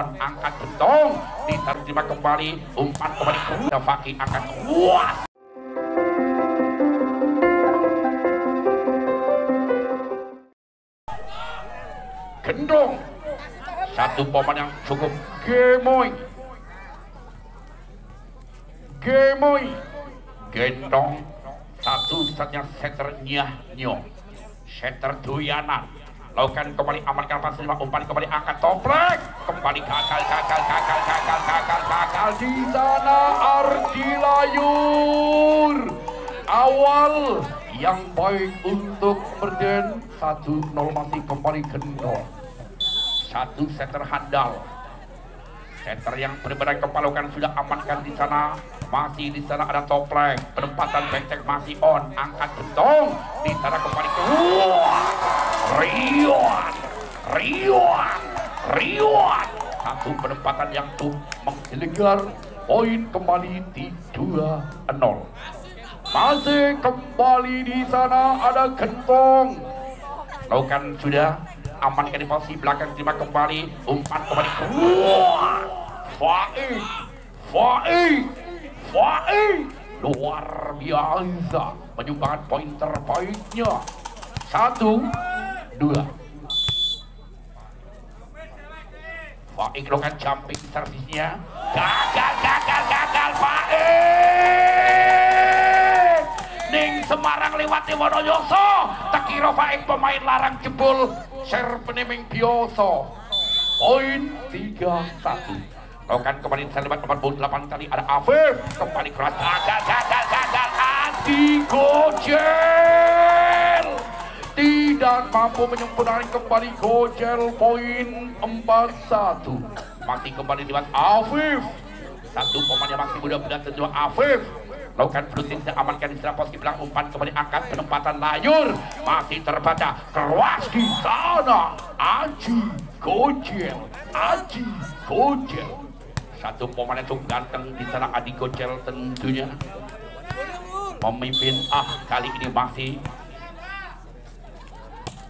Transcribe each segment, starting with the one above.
angkat gentong diterima kembali, umpan kembali ke Faki, angkat kuat. Gendong satu momen yang cukup gemoy, gendong satu saatnya seternya seter doyanan. Lakukan kembali, amankan pas 5, umpan kembali, angkat toplek kembali, gagal di sana. Ardi Layur awal yang baik untuk Merden. 1-0 masih kembali gendong, satu setter handal, setter yang benar-benar kepalokan sudah amankan di sana. Masih di sana ada toplek, penempatan benteng masih on, angkat gentong di sana kembali ke Rion, satu penempatan yang tuh menggelegar, poin kembali di 2-0. Masih kembali di sana ada gentong, lakukan sudah amankan di posisi belakang, terima kembali, umpan kembali ke Faik luar biasa menyumbangkan poin terbaiknya. 1-2. Faik lakukan jumping servisnya, gagal Faik. Ning Semarang lewati Wonoyoso, tekiro Faik pemain larang jebol share peneming biasa. Poin 3-1. Lakukan kembali terlibat nomor 48 tadi ada Afif, kembali keras, gagal Adi Gojel tidak mampu menyempurnakan kembali Gojel. Poin 4-1. Masih kembali lewat Afif, satu pemain yang masih muda-muda tentu Afif. Lakukan blutin, amankan di sebelah posisi belakang, umpan kembali, angkat penempatan Layur masih terbaca, keras di sana Aji Gojel. Satu pemain yang cukup ganteng di sana, Adi Gojel tentunya memimpin. Kali ini masih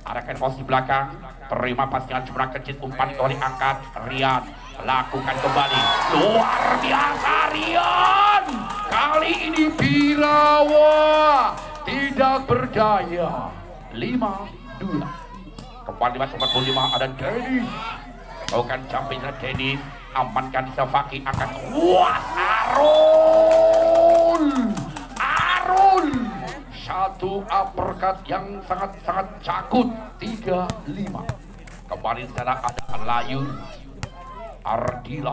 arahkan posisi belakang, terima pasnya cuma kecil, umpan kembali, angkat Rian, lakukan kembali, luar biasa Rian. Kali ini Birawa tidak berdaya. 5-2. Kembali masuk 45 ada Dennis, lakukan jumping Dennis, amankan di Faki, akan kuat Arul, satu uppercut yang sangat cakut. 3-5. Kembali di sana ada Ardi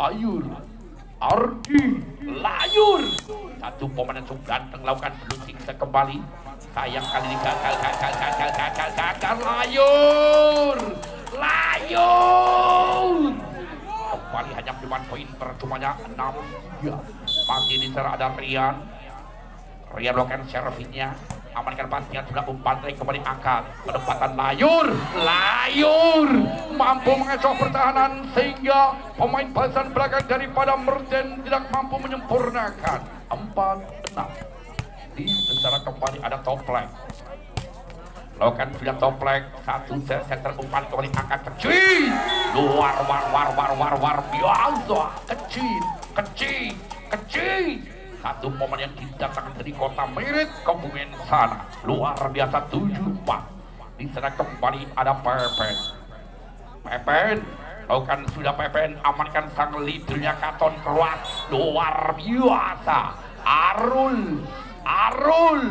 Layur, satu pemain yang cukup ganteng, lakukan bluting kembali, sayang kali ini gagal Layur kembali hanya mendapat poin percumanya 6-3. Masih di sana ada Rian lakukan servisnya, amankan pasnya sudah, umpan kembali, angkat penempatan Layur mampu mengecoh pertahanan sehingga pemain barisan belakang daripada Merden tidak mampu menyempurnakan. 4-6. Di secara kembali ada toplek, lakukan sudah toplek, satu setter, umpan kembali, angkat kecil, luar biasa, kecil. Satu momen yang didatangkan dari kota Merit, Kebumen sana, luar biasa. 7-4. Di sana kembali ada Pepen, lakukan sudah Pepen, amankan sang leadernya Katon keluar, luar biasa. Arul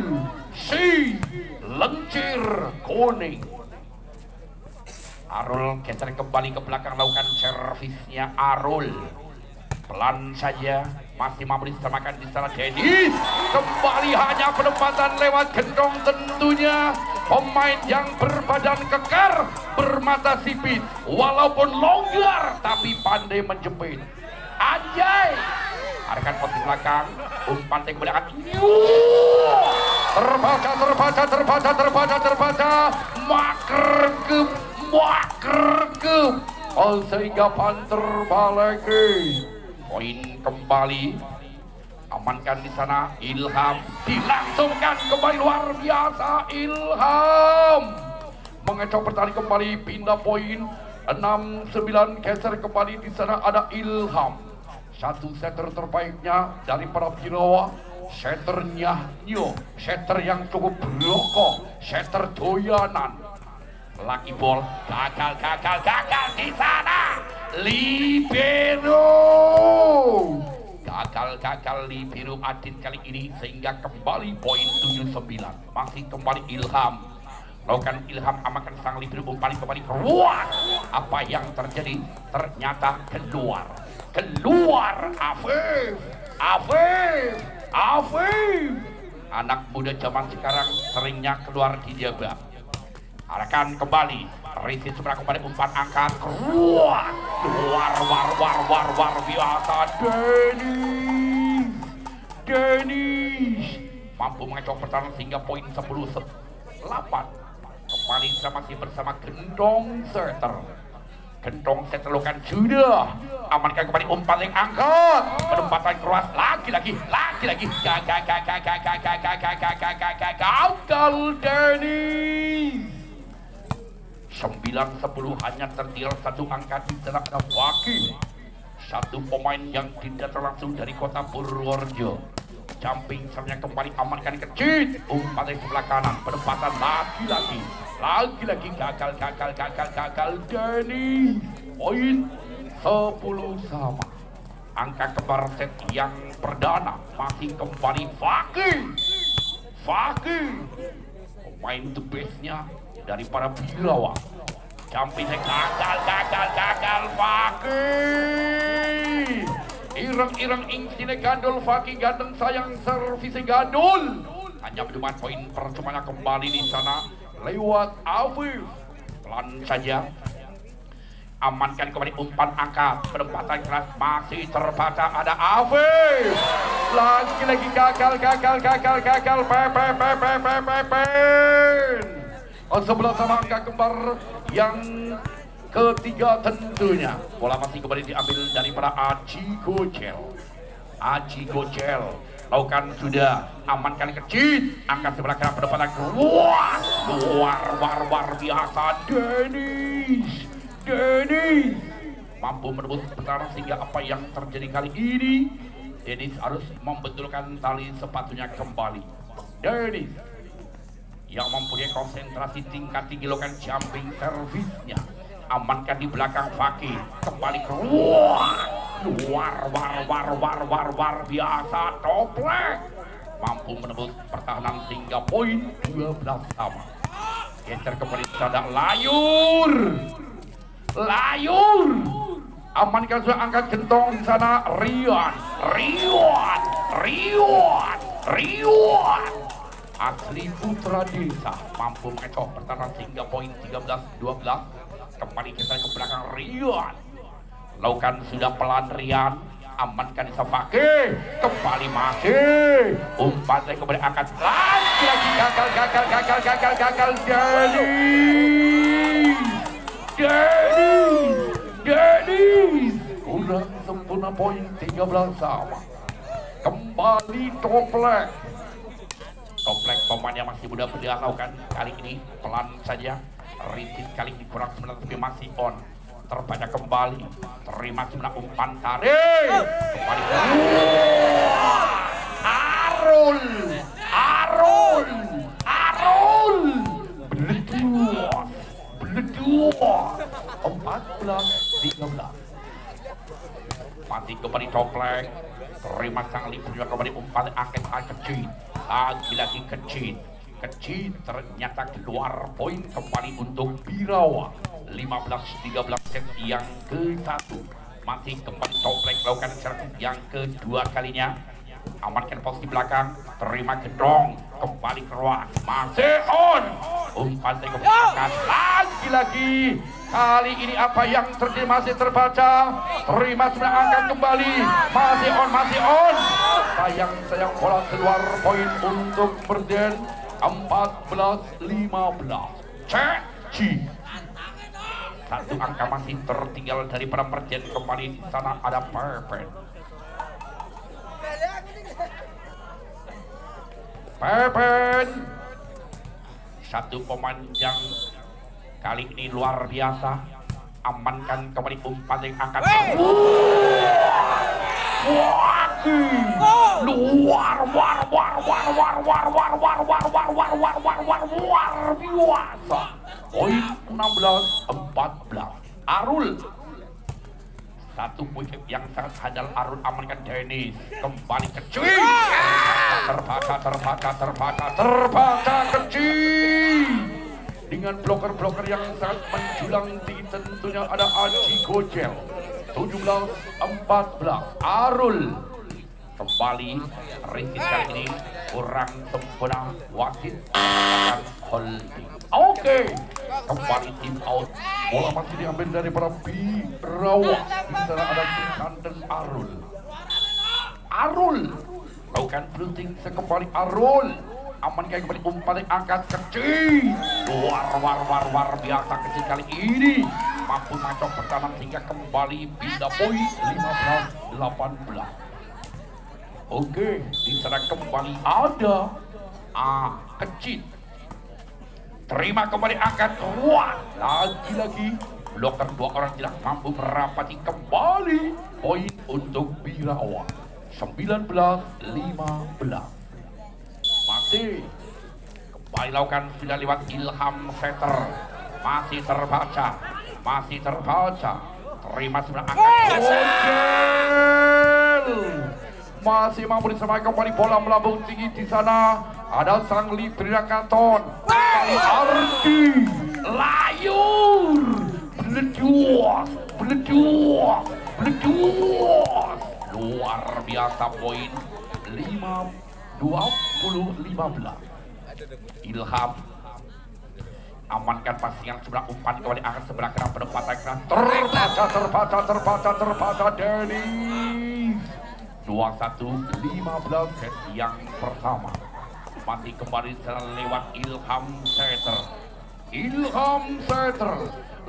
si lencir kuning. Arul geser kembali ke belakang, lakukan servisnya Arul, pelan saja, masih mampu disamakan di sana Dennis, kembali hanya penempatan lewat gendong tentunya. Pemain yang berbadan kekar, bermata sipit, walaupun longgar tapi pandai menjepit. Anjay, arahkan posisi belakang, umpan kembali, akan terbaca, makergem, sehingga panter balik. Poin kembali, amankan di sana Ilham, dilangsungkan kembali, luar biasa Ilham mengecoh pertahanan kembali, pindah poin 6-9 geser kembali di sana ada Ilham. Satu setter terbaiknya dari para Birawa. Setternya Nyo, setter yang cukup berokok, setter doyanan. Lucky ball, gagal di sana. Libero. Gagal Libero Adit kali ini sehingga kembali poin 79. Masih kembali Ilham. Lakukan Ilham amakan sang Libero kembali keluar. Apa yang terjadi? Ternyata keluar. Afif. Anak muda zaman sekarang seringnya keluar di jabang. Arahkan kembali. Ricis sebelah kembali umpan angkat. Keluar biasa. Dennis mampu mengecoh pertahanan sehingga poin 10-8. Kembali masih bersama Gendong Setter. Gendong Setter lakukan sudah. Amankan kembali umpan yang angkat. Penempatan keras lagi. Gagal Dennis. 9-10 hanya tertinggal satu angka di sana ada Fakih. Satu pemain yang tidak langsung dari kota Purworejo. Jumping sernya kembali amankan kecil. Umpan dari sebelah kanan. Penempatan lagi. Gagal Dennis. Poin 10 sama. Angka kembar set yang perdana masih kembali Fakih. Pemain the bestnya dari para Birawa. Jumpingnya gagal Fakih. Ireng insine gandul Fakih gandeng sayang servisi gandul. Hanya mendapat poin percuma kembali di sana lewat Afif. Pelan saja. Amankan kembali umpan angkat. Penempatan keras masih terbaca ada Afif. Lagi gagal. Sebelah sama angka kembar yang ketiga tentunya. Bola masih kembali diambil dari para Aji Gocel. Lakukan sudah. Amankan kecil. Angkat sebelah kanan penempatan keluar biasa. Dennis mampu menembus pertahanan sehingga apa yang terjadi kali ini Dennis harus membetulkan tali sepatunya kembali. Dennis yang mempunyai konsentrasi tingkat tinggi lakukan jumping servisnya. Amankan di belakang Fakih. Kembali keluar biasa Toplek. Mampu menembus pertahanan sehingga poin 12 sama. Geser kembali pada Layur. Amankan sudah angkat gentong di sana Rian. Asli putra desa mampu mengecoh pertahanan sehingga poin 13-12. Kembali kita ke belakang Rian. Lakukan sudah pelan Rian. Amankan di Fakih. Kembali masih. Umpan saya kembali angkat lagi. Gagal Dennis. Udah sempurna poin 13 sama. Kembali Toplek pemain yang masih muda berdialog lakukan kali ini pelan saja. Ricis kali ini kurang sebenarnya tapi masih on. Terbaca kembali. Terima sebenarnya umpan tarik. Kembali Arul. Bledua 14-13. Masih kembali Toplek. Terima sang Libur juga kembali umpan angkat kecil. Lagi kecil ternyata keluar poin kembali untuk Birawa. 15-13 set yang ke-1. Masih kembali Toplek lakukan servis yang kedua kalinya. Amankan posisi belakang. Terima gedong. Kembali keluar. Masih on. Umpan kembali angkat. Lagi. Kali ini apa yang terjadi masih terbaca. Terima sudah angkat kembali. Masih on. Sayang bola keluar poin untuk Berden. 14-15. Ceci. Satu angka masih tertinggal dari para Berden. Kembali di sana ada Pepen. Satu pemain yang kali ini luar biasa. Amankan kembali umpan yang angkat. Luar biasa. Poin 16-14. Arul. Satu poin yang sangat handal Arul amankan Dennis. Kembali kecil. Terbaca kecil. Dengan bloker-bloker yang sangat menjulang tinggi tentunya ada Aji Gojel. 17-14. Arul. Kembali Rizky kali ini kurang sempurna, wasit akan holding. Oke, kembali tim out. Bola masih diambil dari para Birawa. Di sana ada Kisan dan Arul. Arul lakukan blunting sekembali Arul. Amankan kembali umpan yang angkat kecil. Luar biasa kecil kali ini. Mampu macok pertahanan hingga kembali pindah poin 15-18. Oke, diserang kembali ada kecil. Terima kembali angkat kuat. Lagi-lagi bloker dua orang tidak mampu merapati kembali poin untuk Birawa. 19-15. Masih kembali lakukan sudah lewat Ilham Setter. Masih terbaca. Terima sebelah angkat. Masih mampu disamakan kembali bola melambung tinggi di sana. Ada sang Librakaton. Ardi layur. Beleduas. Luar biasa poin 20-15. Ilham amankan passing yang sebelah umpan kembali akan sebelah kanan penempatan keras. Terbaca Dennis. 21-15 set yang pertama. Masih kembali secara lewat Ilham Setter.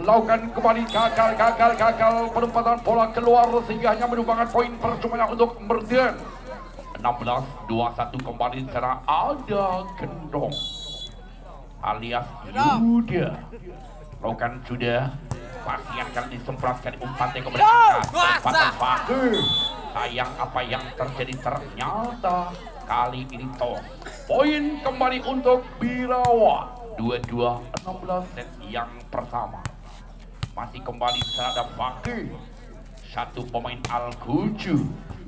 Lakukan kembali gagal penempatan bola keluar sehingga hanya menyumbangkan poin percuma untuk Merdian. 16-21 kembali secara ada Gendong alias Yuda. Lakukan sudah pasien akan disemprotkan umpan kembali angkat tempatan Fakir. Sayang apa yang terjadi ternyata kali ini toh. Poin kembali untuk Birawa. 22-16 set yang pertama. Masih kembali terhadap Fakir. Satu pemain Al-Guju.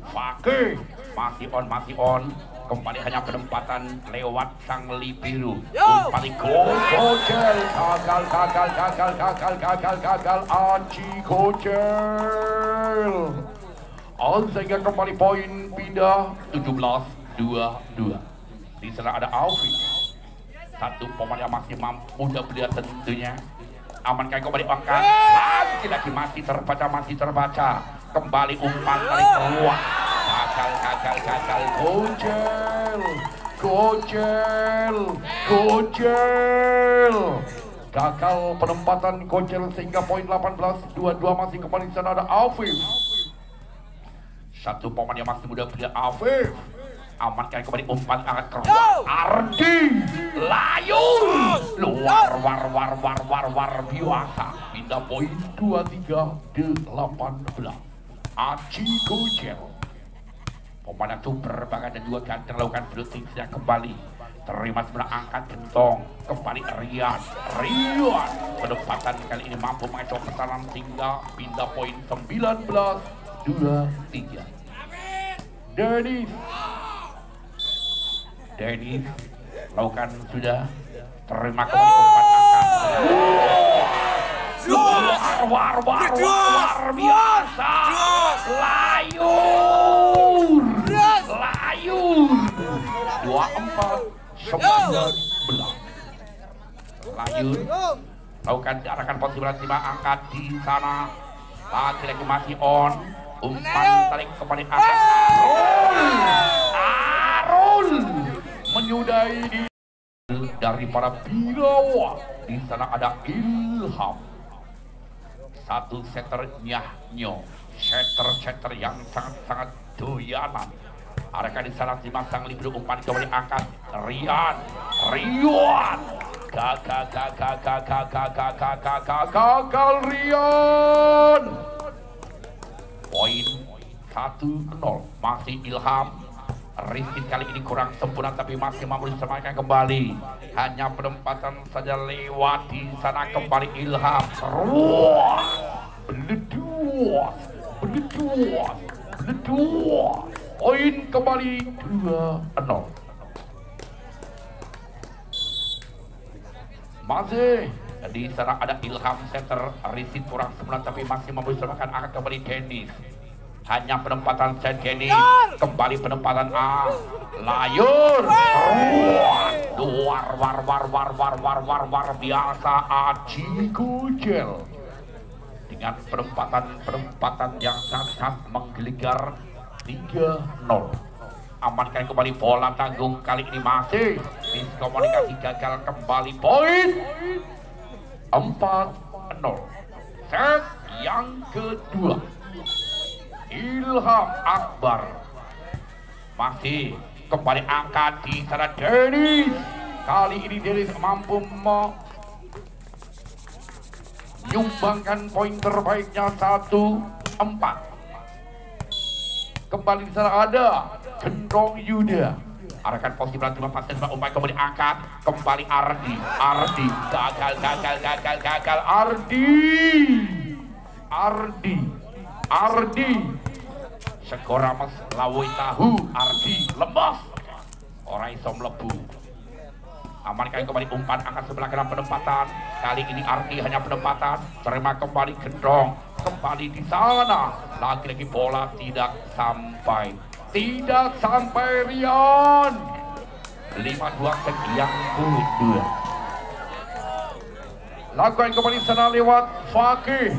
Fakir masih on. Kembali hanya penempatan lewat sang Libiru. Umpan Gojel. Gagal. Aji Gojel. Sehingga kembali poin pindah 17-22. Di sana ada Alfi. Satu pemain yang masih mampu mudah belia tentunya. Amankan kembali angkat. Lagi masih terbaca. Kembali umpan tarik keluar. Gagal. Gojel. Gagal penempatan Gojel sehingga poin 18-22 masih kembali di sana ada Alfi. Satu pemain yang masih muda belia Afif. Amankan kembali umpan angkat keluar. Ardi layur. Luar biasa. Pindah poin 23-18. Aji Gojel. Pemain super bahkan dan juga ganteng lakukan blocking sudah kembali. Terima sebelah angkat Gentong. Kembali Rian. Penempatan kali ini mampu mengacau pertahanan hingga pindah poin 19-23. Dennis lakukan sudah. Terima kembali umpan angkat. Luar biasa. Layur. 24-19. Layur lakukan diarahkan posisi berarti angkat di sana. Lagi masih on. Umpan tarik kembali angkat. Arul menyudahi di dari para Birawa. Di sana ada Ilham. Satu setter Nyahnyo. Setter yang sangat doyanan. Arahkan di sana si Masang Libro umpan kembali angkat. Rian. gagal Rian. Poin 1-0 masih Ilham. Rizky kali ini kurang sempurna tapi masih mampu disamakan kembali. Hanya penempatan saja lewat di sana kembali Ilham. Beleduas. Poin kembali 2-0. Masih di sana ada Ilham center. Rizky kurang sempurna tapi masih mampu disamakan akan kembali Dennis. Hanya penempatan set Dennis. Kembali penempatan A. Layur. War biasa Aji Gujel. Dengan penempatan yang sangat menggeligar 3-0. Amankan kembali bola tanggung kali ini masih miskomunikasi gagal kembali poin 4-0. Set yang kedua Ilham Akbar masih kembali angkat di sana Dennis. Kali ini Dennis mampu menyumbangkan poin terbaiknya 1-4. Kembali di sana ada Gendong Yuda. Arahkan posisi berat 5 upaya kembali angkat. Kembali Ardi. Ardi. Sekoramas lawoi tahu. Ardi lemas. Orang iso mlebu. Amankan kembali umpan angkat sebelah kanan penempatan. Kali ini Ardi hanya penempatan. Terima kembali Gendong. Kembali di sana. Lagi-lagi bola tidak sampai Rian. 5-2 set yang kedua. Lakukan kembali sana lewat Fakih.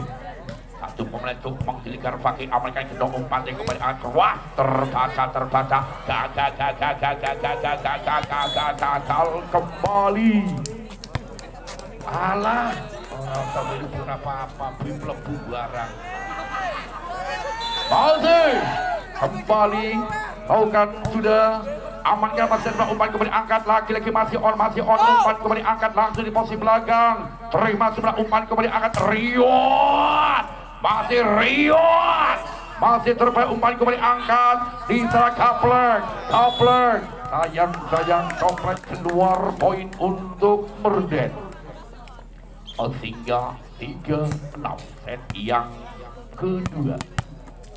Satu pemain itu menggilikan Fakih. Amalkan Gendong umpan yang kembali keluar. Terbaca. Gagal kembali. Alah. Orang sampai apa-apa. Bim lebu barang. Masih kembali lakukan sudah amankan masih umpan kembali angkat lagi-lagi masih on umpan kembali angkat langsung di posisi belakang. Terima sebelah umpan kembali angkat Rian. Masih terbaik umpan kembali angkat di sana Kaplek. Sayang Kaplek keluar poin untuk Merden. Sehingga 3-6 set yang kedua.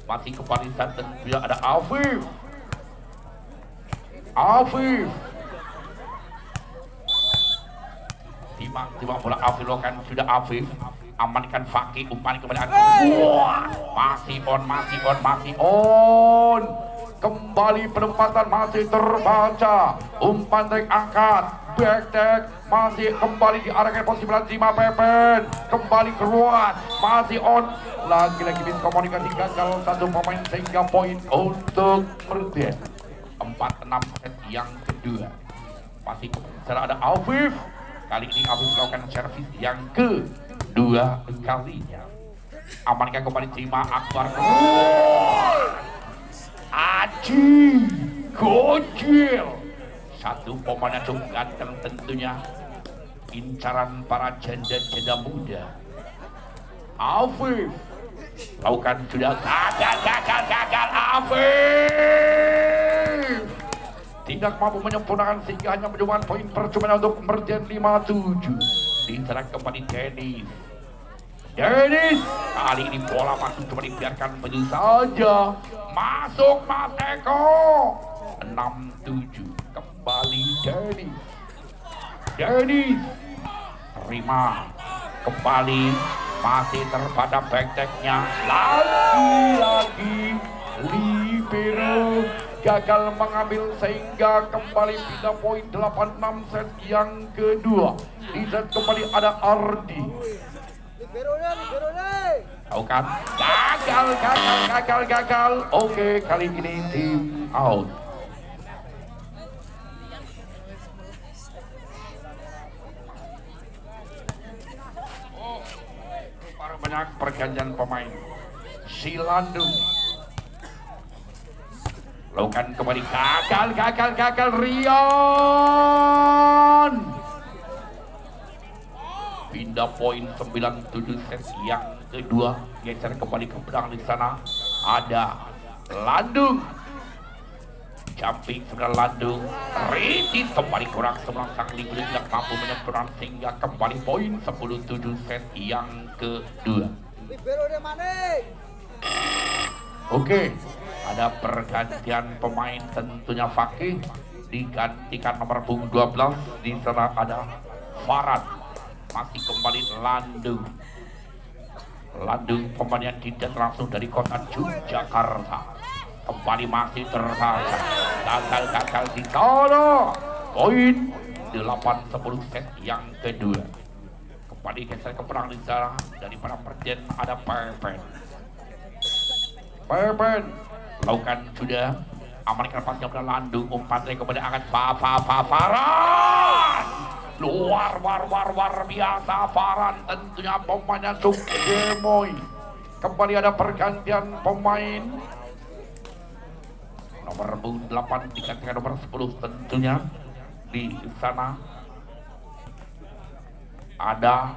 Masih kembali dan tentunya ada Afif. Timang bola Afif lokan sudah Afif. Amankan Fakih umpan kembali masih on. Kembali penempatan masih terbaca. Umpan tarik angkat. Back masih kembali diarahkan posisi belah 5 Pepen. Kembali keluar masih on. Lagi-lagi miskomunikasi gagal satu pemain sehingga poin untuk Merden. 4-6 set yang kedua. Masih setelah ada Afif. Kali ini Afif melakukan servis yang kedua kalinya. Amankan kembali terima Akbar. Aji Gojil. Satu pemain yang cukup ganteng tentunya. Incaran para janda-janda muda. Afif lakukan sudah gagal Afif tidak mampu menyempurnakan sehingga hanya menyumbangkan poin percuma untuk Merden 5-7. Diserang kembali Dennis kali ini bola masuk cuma dibiarkan begitu saja. Masuk Mas Eko 6-7. Kembali Dennis terima kembali masih terpada backteknya lagi libero gagal mengambil sehingga kembali pindah poin 8-6 set yang kedua. Di set kembali ada Ardi. Tahu kan? Gagal. Oke, kali ini tim out. Banyak pergantian pemain. Silandung lakukan kembali gagal Rian. pindah poin 97 set yang kedua. Geser kembali ke belakang di sana ada Landung. Jumping sebenarnya Landung, Riti kembali kurang sebelah sang Ligu tidak mampu menyempurnakan sehingga kembali poin 17 set yang kedua. Oke, ada pergantian pemain tentunya Fakih digantikan nomor punggung 12 di sana ada Farad, masih kembali Landung pemain yang tidak langsung dari kota Yogyakarta. Kembali masih tersaja gagal di sana poin 8-10 set yang kedua. Kembali geser ke perang di sana daripada perjen ada Pepen lakukan sudah amankan pasnya pada Landung umpan dari kepada angkat Farad luar biasa Farad tentunya pemainnya Sugemoy. Kembali ada pergantian pemain nomor 8 digantikan nomor 10 tentunya di sana ada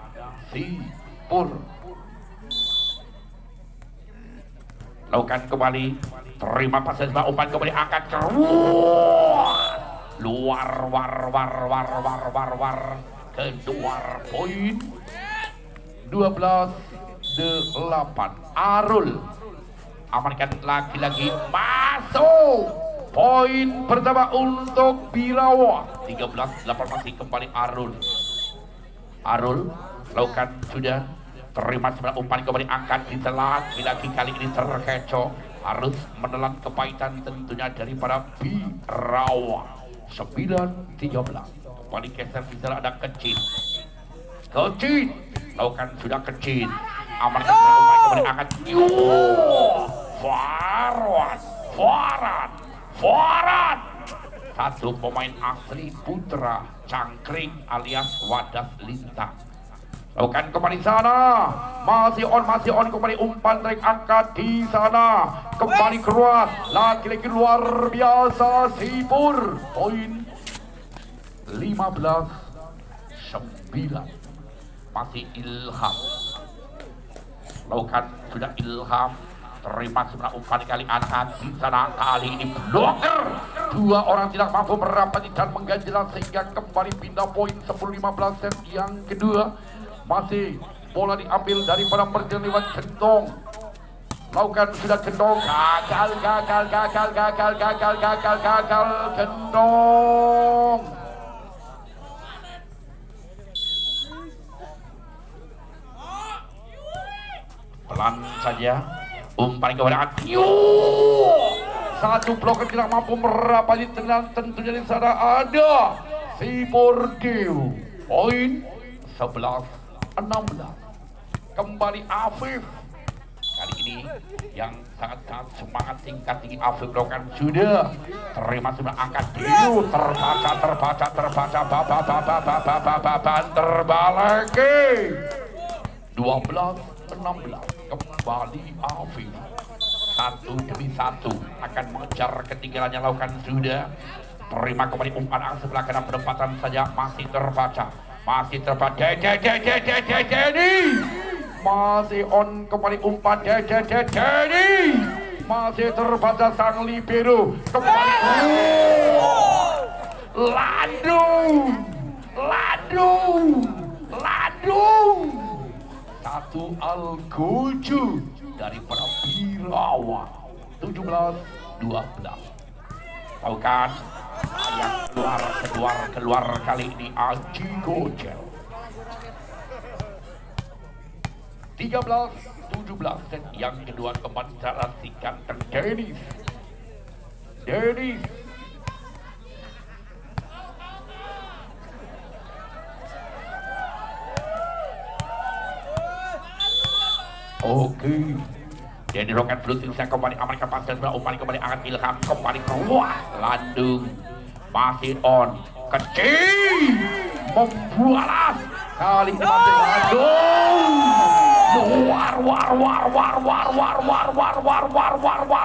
Sipur. Lakukan kembali, terima pasnya sebelah umpan kembali angkat keluar luar kedua poin 12-8. Arul amankan lagi-lagi masuk poin pertama untuk Birawa 13-8 masih kembali Arul lakukan sudah terima sebelah umpan kembali angkat ditelan lagi kali ini terkecoh harus menelan kepahitan tentunya daripada Birawa 9-13 kembali geser bisa ada kecil lakukan sudah kecil amankan sebelah umpan kembali angkat Farad satu pemain asli Putra Cangkring alias Wadas Lintang. Lakukan kembali sana masih on kembali umpan tarik angkat di sana kembali keluar lagi-lagi luar biasa Sipur poin 15-9 masih Ilham. Lakukan sudah Ilham terima sebelah umpan kali angkat di sana kali ini bloker dua orang tidak mampu merapati dan mengganjal sehingga kembali pindah poin 10-15 set yang kedua. Masih bola diambil daripada perjalanan lewat Gentong. Lakukan sudah Gentong gagal Gentong. Pelan saja umpan kepada Atio. Satu bloker tidak mampu merapati tentunya di sana ada Sipur Dew. Poin 11-16. Kembali Afif. Kali ini yang sangat semangat tingkat tinggi Afif lakukan sudah terima sudah angkat Dew terbaca terbalik 12-16. Kembali Afif satu demi satu akan mengejar ketinggalannya lakukan sudah terima kembali umpan angkat sebelah kanan penempatan saja masih terbaca Dedi masih on kembali umpan Dedi masih terbaca sang libero kembali Landung satu Al-Goju daripada Birawa 17-12. Lakukan yang keluar kali ini Aji Gojel 13-17 set yang kedua kembali terasikan Dennis Oke. Jadi roket bluetooth saya kembali amankan pasir sebelah umpan kembali angkat Ilham kembali keluar Landung masih on kecil membualas kali ini masih Landung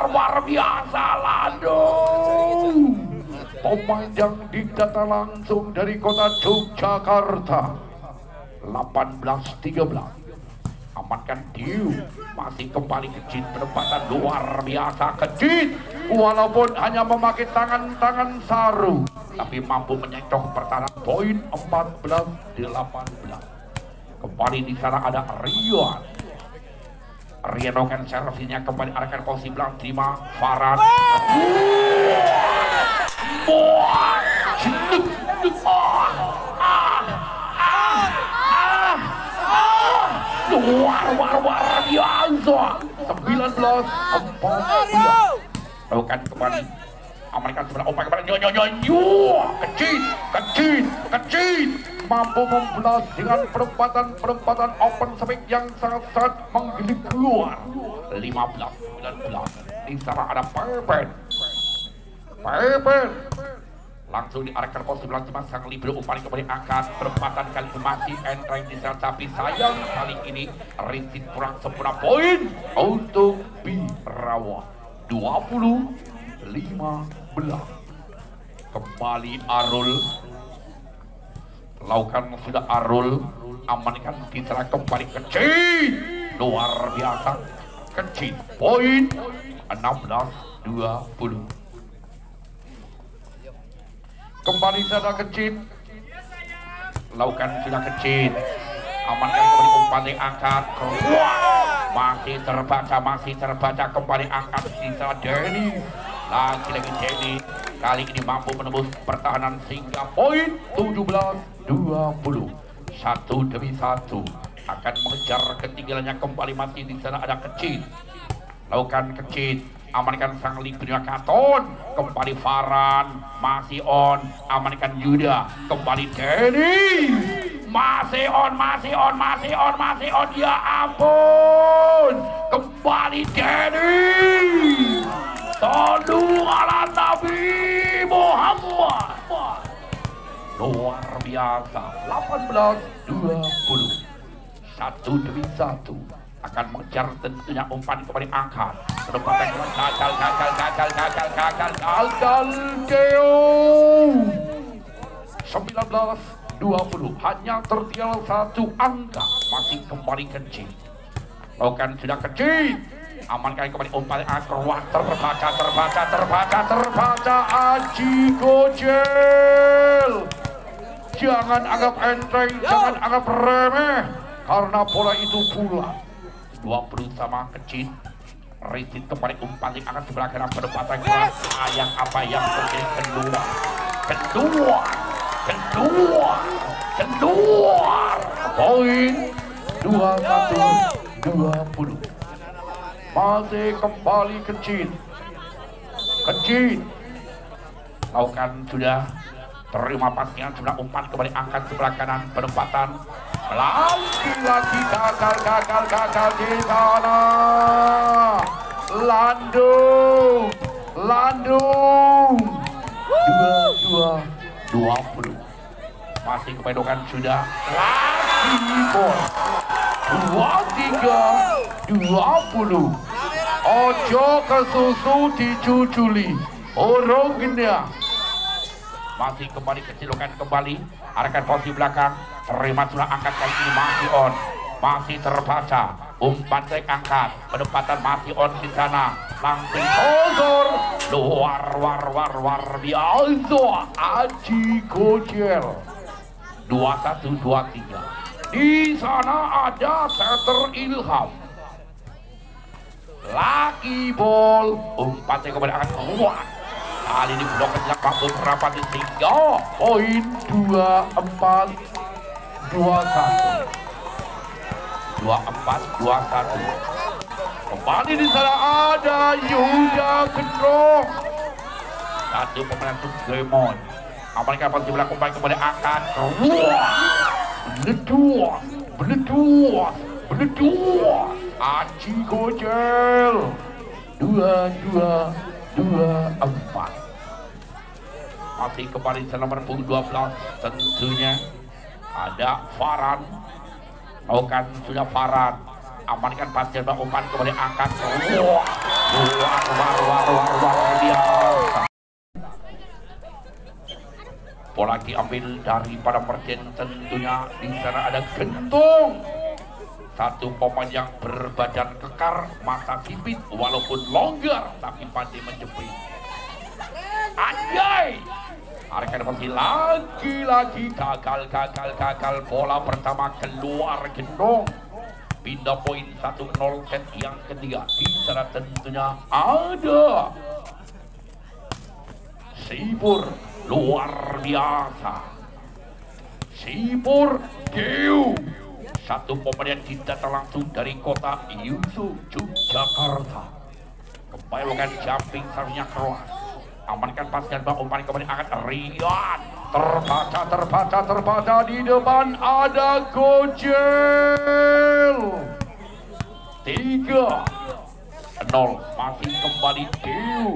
luar biasa Landung pemain yang didata langsung dari kota Yogyakarta 18-13. Amankan Diu, masih kembali kecil, penempatan luar biasa kecil, walaupun hanya memakai tangan-tangan saru, tapi mampu menyetok pertahanan. Poin 14-18. Kembali di sana ada Rian. Rian akan servisinya kembali arahkan posisi belakang, terima Farhan. Luar biasa. 19-14. Lakukan kembali, amankan sebelah umpan kembali, kecil, mampu membelas dengan perempatan open speed yang sangat menggeliat keluar. 15-19. Di sana ada Pepen. Langsung diarahkan posisi belakang, sang libero umpan kembali angkat, perempatan kali ini masih enteng di sana, tapi sayang kali ini Rizky kurang sempurna. Poin untuk Birawa. 20-15. Kembali Arul, lakukan sudah Arul, amankan di sana kembali kecil, luar biasa kecil. Poin 16-20. Kembali sana kecil, lakukan sudah kecil, amankan kembali umpan diangkat, masih terbaca kembali angkat di sana Denny, lagi Denny, kali ini mampu menembus pertahanan sehingga poin 17-20. 1-1 akan mengejar ketinggalannya. Kembali masih di sana ada kecil, lakukan kecil, amankan sang libero Katon, kembali Farhan, masih on, amankan Yuda, kembali Denny, masih on, ya ampun, kembali Denny, sallu ala Nabi Muhammad. Luar biasa. 18-20. 1-1 akan mengejar tentunya umpan kembali angkat, penempatan gagal Deo. 19-20, hanya tertinggal satu angka, masih kembali kecil, lakukan sudah kecil, amankan kembali umpan angkat, terbaca Aji Gojel. Jangan anggap enteng, jangan anggap remeh, karena bola itu pula 20 sama kecil. Rizky kembali umpan akan sebelah kanan, penempatan keras, apa yang terjadi keluar. Poin 21-20. Masih kembali kecil, lakukan sudah, terima pasnya sebelah umpan kembali angkat sebelah kanan, penempatan lagi gagal di sana. Landung 22-20. Masih kepedokan sudah, lagi gol 23-20. Ojo kesusu dicuculi orangnya. Masih kembali kecilokan, kembali arahkan posisi belakang, terima sudah angkat, kali ini masih on, masih terbaca umpan saya angkat, penempatan masih on di sana, langsung kozor, luar biasa Aji Gojel. 21-23. Di sana ada setter Ilham, lagi ball, umpan saya kembali angkat keluar. Kali ini blok kecil mampu merapat sehingga poin 24-21. Kembali di sana ada Yuda Gendrong, satu pemain Gemon, amalkan pasti belakang kembali angkat beleduas Aji Gojel. 22-24. Masih kembali nomor 12 tentunya ada Farhan, lakukan sudah Farhan, amankan pasti umpan kembali angkat, luar biasa. Bola diambil daripada Merden, tentunya di sana ada Gentong. Satu pemain yang berbadan kekar, mata sipit, walaupun longgar tapi pandai menjepit. Anjay, Arkan masih lagi-lagi gagal. Bola pertama keluar Gentong. Pindah poin 1-0 set yang ketiga. Di sana tentunya ada Sipur, luar biasa. Sipur Geu, satu pemain yang datang langsung dari kota Yusuf, Yogyakarta. Kembali lakukan jumping servisnya keras. Amankan pasnya, umpan kembali angkat Rian. Terbaca di depan ada Gojel. 3-0 masih kembali Geu.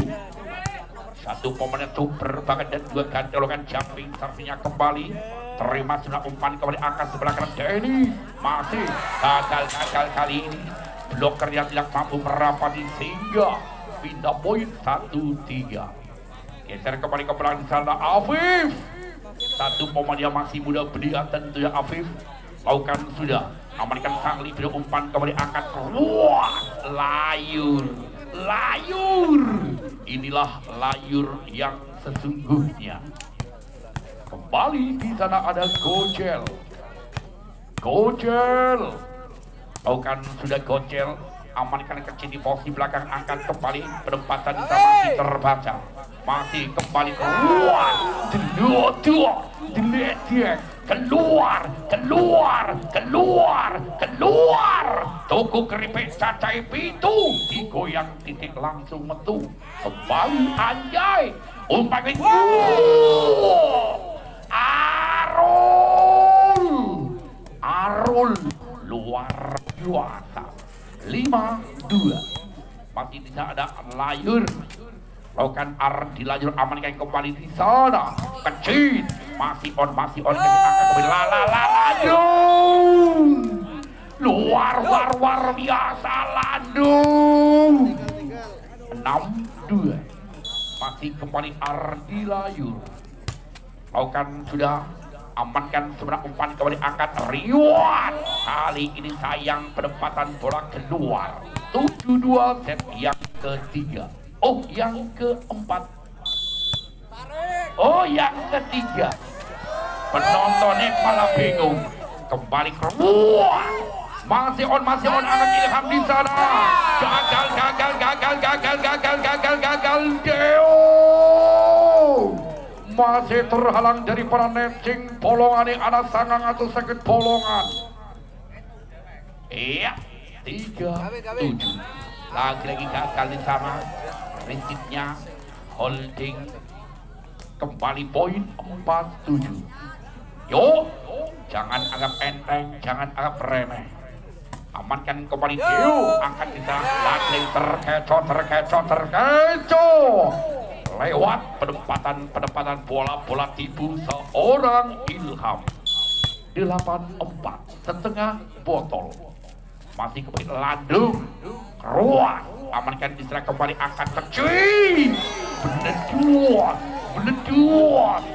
Satu pemain itu berbakat dan dua gantikan jumping servisnya kembali. Terima sudah umpan kembali angkat sebelah kanan Denny. Masih gagal kali ini. Bloker yang tidak mampu merapati sehingga pindah poin 1-3. Geser kembali ke belakang sana Afif. Satu pemain yang masih muda belia tentunya Afif. Lakukan sudah. Amankan sang libero umpan kembali angkat. Wah, layur. Inilah layur yang sesungguhnya. Kembali di sana ada Gojel. Lakukan sudah Gojel. Amankan kecil di posisi belakang, angkat kembali. Penempatan di sana masih terbaca. Masih kembali keluar. Keluar. Toko keripik cacai pitu. Digoyang titik langsung metu. Kembali anjay. Umpan itu. Arul. Luar biasa. 5-2. Masih tidak ada layur. Lakukan di layur, amankan kembali di sana. Kecil. Masih on. Landung. Luar biasa Landung. 6-2. Masih kembali di layur. Lakukan sudah. Amankan sebenarnya umpan kembali angkat Riwan. Kali ini sayang penempatan bola keluar. 7-2 set yang ketiga. Oh, yang keempat. Oh, yang ketiga. Penontonnya malah bingung. Kembali keluar. Masih on anak Ilham di sana. Gagal. Deo. Masih terhalang dari para netching bolongan yang ada sangang atau sakit bolongan. Iya, 3-7. Lagi-lagi gagal di sana. Prinsipnya holding. Kembali poin 4-7. Yo, jangan anggap enteng, jangan anggap remeh. Amankan kembali Dio, angkat kita lagi terkecoh. Lewat penempatan bola tipu seorang Ilham. 8-4 setengah botol. Masih kembali Landung. Keruan. Amankan diserang kembali angkat kecil. Beleduas.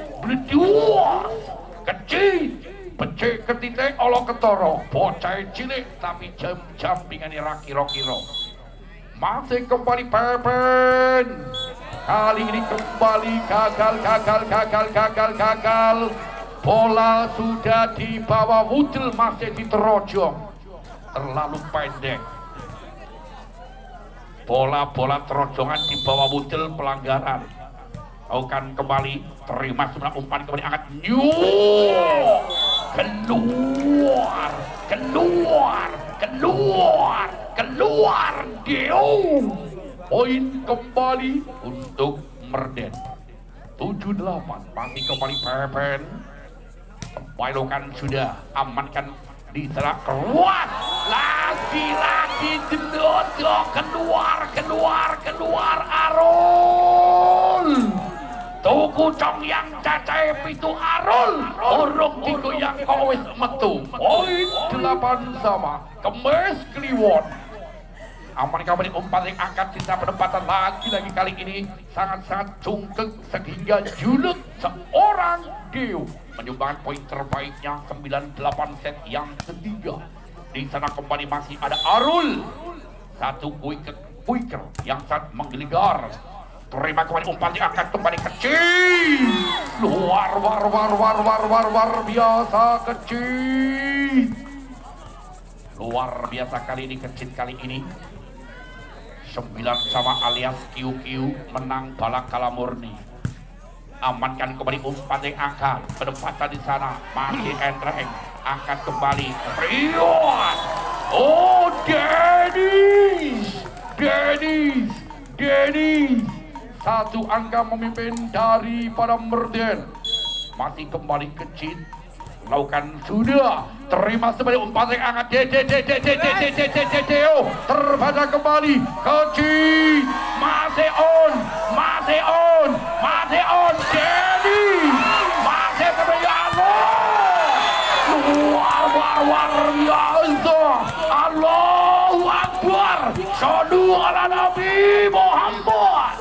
Kecil. Becek ketitik olo ketoro. Bocah cilik tapi jam-jampingan raki-rokiro. Masih kembali Pepen. Kali ini kembali gagal. Bola sudah dibawa Wudel, masih diterojong. Terlalu pendek. Bola terojongan dibawa Wudel, pelanggaran. Lakukan kembali, terima sebenarnya umpan kembali angkat. Keluar. Dio. Poin kembali untuk Merden. 7-8. Masih kembali Pepen. Kembali sudah amankan di sana keluar. Lagi Denodo keluar Arul. Tuku cong yang cacai pitu Arul. Urung digoyang kowis metu. Poin 8 sama. Kemes Kliwon. Aman kembali umpan yang angkat sisa penempatan lagi kali ini sangat-sangat cungkeng sehingga julek seorang Dio menyumbangkan poin terbaiknya 98 set yang ketiga. Di sana kembali masih ada Arul, satu quicker yang sangat menggelegar. Terima kembali umpan yang angkat kembali kecil, luar biasa kecil, luar biasa kali ini 9 sama alias QQ menang balak kala murni. Amankan kembali umpan yang angkat penempatan di sana masih Endreng, angkat kembali Rion. Oh Dennis satu angka memimpin daripada Merden. Masih kembali kecil, lakukan sudah terima sebagai umpan yang angkat terbaca kembali kecil, masih on Denny masih terbayang luar biasa. Allahu Akbar, sallu ala Nabi Muhammad.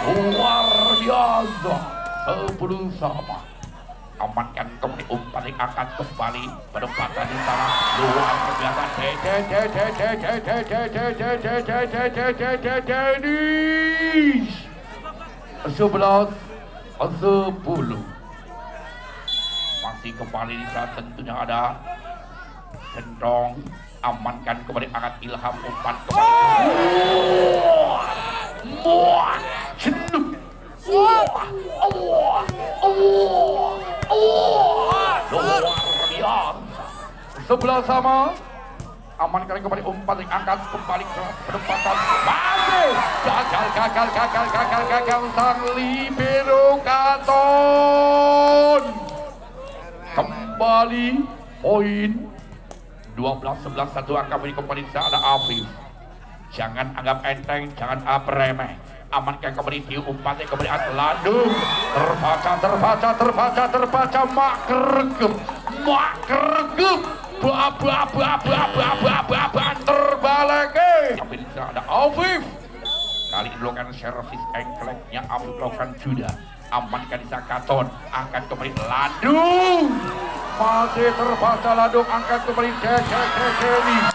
Luar biasa 10 sama. Amankan kembali umpan yang akan kembali penempatan di sana luar biasa. Dennis 11-10 masih kembali di sana, tentunya ada Gendong. Amankan kembali angkat Ilham, umpan kembali luar biasa 11 sama. Amankan kembali umpan yang angkat kembali ke penempatan masih gagal sang libero Katon. Kembali poin 12-11 satu angka kembali ada Afif. Jangan anggap enteng, jangan remeh. Amankan kembali di umpan yang kembali Atlandung, terbaca mak kergep terbalik. Tapi di sana ada Afif. Kali ini lakukan servis engklek yang Afif lakukan sudah. Amankan di sana Katon, angkat kembali Landung, masih terbaca Landung, angkat kembali Dennis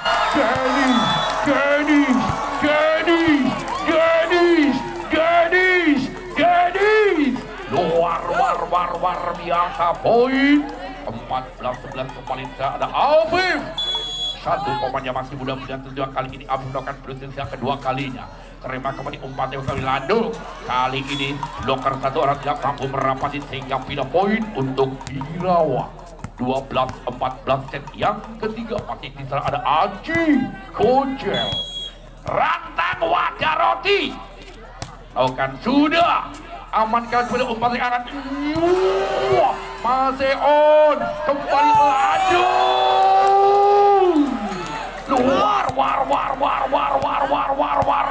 luar biasa. Poin 14-11 kembali ada Afif. Satu pemainnya masih muda-muda, tentunya kali ini Afif melakukan presensi yang kedua kalinya. Terima kembali umpan yang kali Landung. Kali ini bloker satu orang tidak mampu merapati sehingga pindah poin untuk Birawa. 12-14 set yang ketiga. Masih di sana ada Aji Kojel, Rantang Wadah Roti. Lakukan sudah. Amankan kembali umpan yang akan masih on kembali Landung. Luar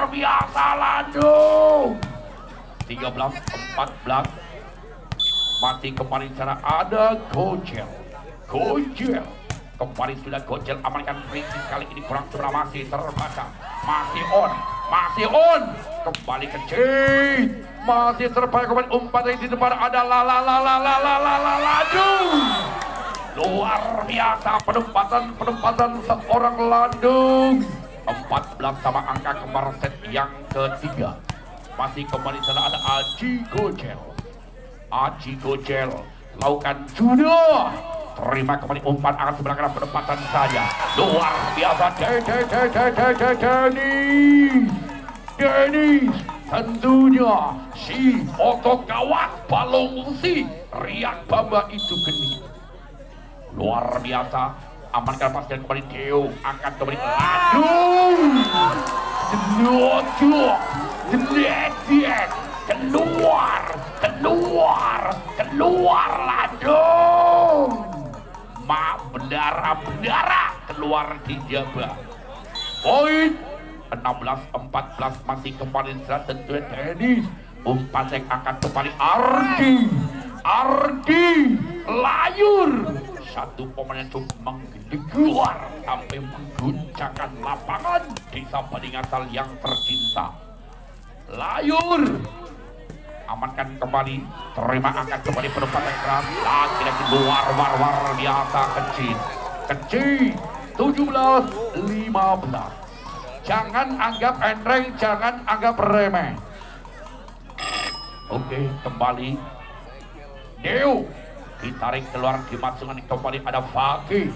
biasa Landung. 13-14 masih kembali sana ada Gojel kembali sudah Gojel. Amankan prinsip kali ini kurang sebelah, masih terbaca, masih on kembali kecil, masih terbaik kembali umpan yang di depan ada Landung. Luar biasa penempatan seorang Landung. 14 sama angka kemarin set yang ketiga. Masih kembali sana ada Aji Gojel lakukan sudah. Terima kembali umpan akan sebelah kanan penempatan saja. Luar biasa Dennis. Tentunya si otot gawat balong si riak Bamba itu geni. Luar biasa. Amankan pasien kembali Dio, angkat kembali Landung. Keluar Landung. Berdarah keluar di jabah. Poin 16-14 masih kembali tentunya Dennis. Umpan yang akan kembali Ardi layur satu pemain yang coba keluar sampai mengguncangkan lapangan di samping asal yang tercinta. Layur amankan kembali, terima angkat kembali penempatan keras, lagi-lagi luar biasa kecil 17-15. Jangan anggap enteng, jangan anggap remeh. Oke, kembali Deo ditarik keluar, dimasukkan kembali ada Fakih,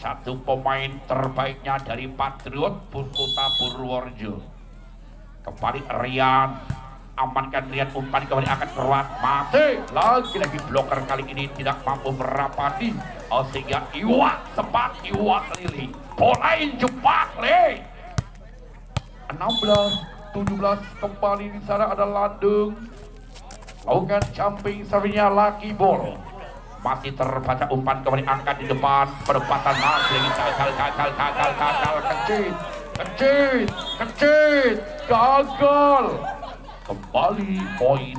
satu pemain terbaiknya dari Patriot Kota Purworejo. Kembali Rian, amankan Rian, umpan kembali akan keluar, masih lagi-lagi bloker kali ini tidak mampu merapati, sehingga Iwa sempat keliling, bola jebak le. 16-17 kembali di sana ada Landung. Lakukan jumping servinya Lucky Ball. Masih terbaca umpan kembali angkat di depan, penempatan masih gagal kecil gagal. Kembali poin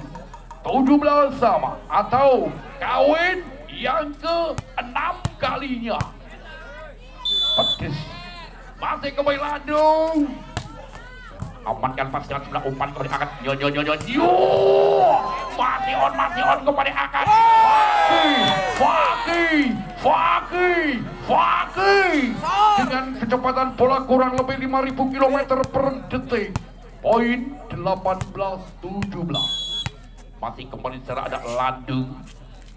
17 sama atau kawin yang ke-6 kalinya. Pedes masih kembali Landung. Amankan pastikan sebelah umpan kembali angkat masih on kembali angkat Fakih dengan kecepatan bola kurang lebih 5.000 km per detik. Poin 18-17. Masih kembali secara ada Landung,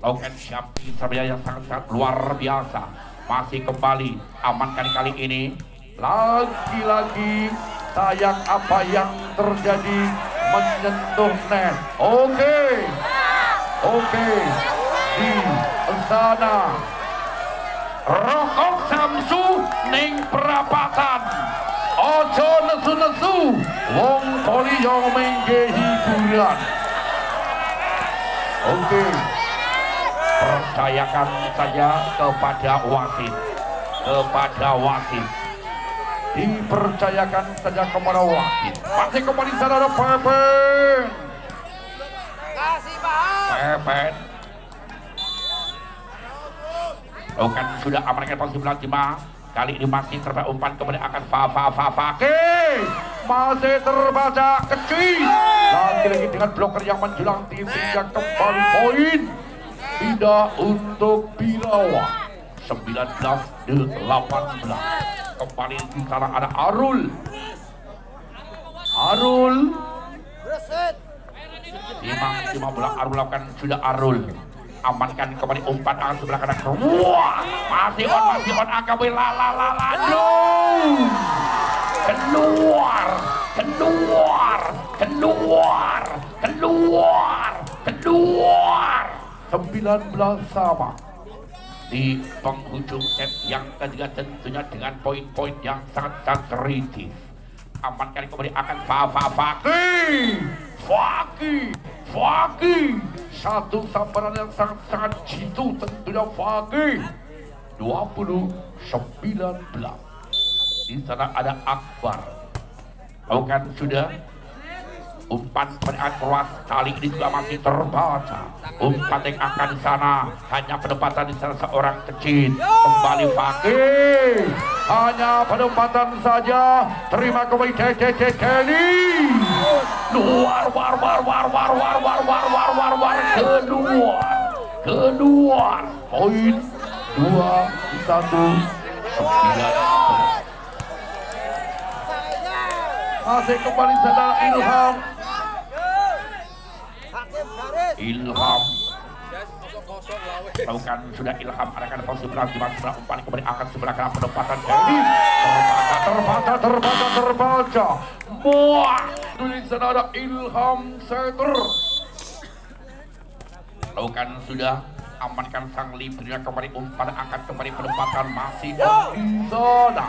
lakukan jumping serba yang sangat luar biasa. Masih kembali amankan kali ini, lagi-lagi sayang apa yang terjadi, menyentuh net. Oke, di sana rokok Samsu ning perapatan, ojo nesu-nesu wong poli yo mengge hiburan. Oke, percayakan saja kepada wasit, dipercayakan saja kepada wasit. Masih kembali sana ada Pepen. Bukan sudah amankan posisi Belatima. Kali ini masih terbaca umpan kembali akan Fakih. Masih terbaca kecil. Lagi-lagi dengan bloker yang menjulang tim yang kembali poin. Tidak untuk Birawa. 19-18. Kembali di sana ada Arul. Lima bola Arul lakukan sudah Arul. Amankan kembali umpan akan sebelah kanan. Wah, masih on AKB keluar 19 sama di penghujung set yang ketiga, tentunya dengan poin-poin yang sangat kritis. Amankan kembali akan Fakih, satu sambaran yang sangat jitu tentunya Fakih. 20-19. Di sana ada Akbar. Lakukan sudah umpan pada keluar, kali ini juga masih terbaca. Umpan yang akan di sana hanya penempatan di sana seorang kecil. Kembali Fakih, hanya penempatan saja. Terima kembali Denny. Keluar poin 21-19. Masih kembali saudara Ilham. Lakukan sudah Ilham, arahkan posisi berat di sebelah umpan kembali akan sebelah kanan penempatan Denny. Terbaca. Muah dari saudara Ilham Setter. Lakukan sudah amankan sang librnya kembali umpan angkat kembali penempatan masih di sana.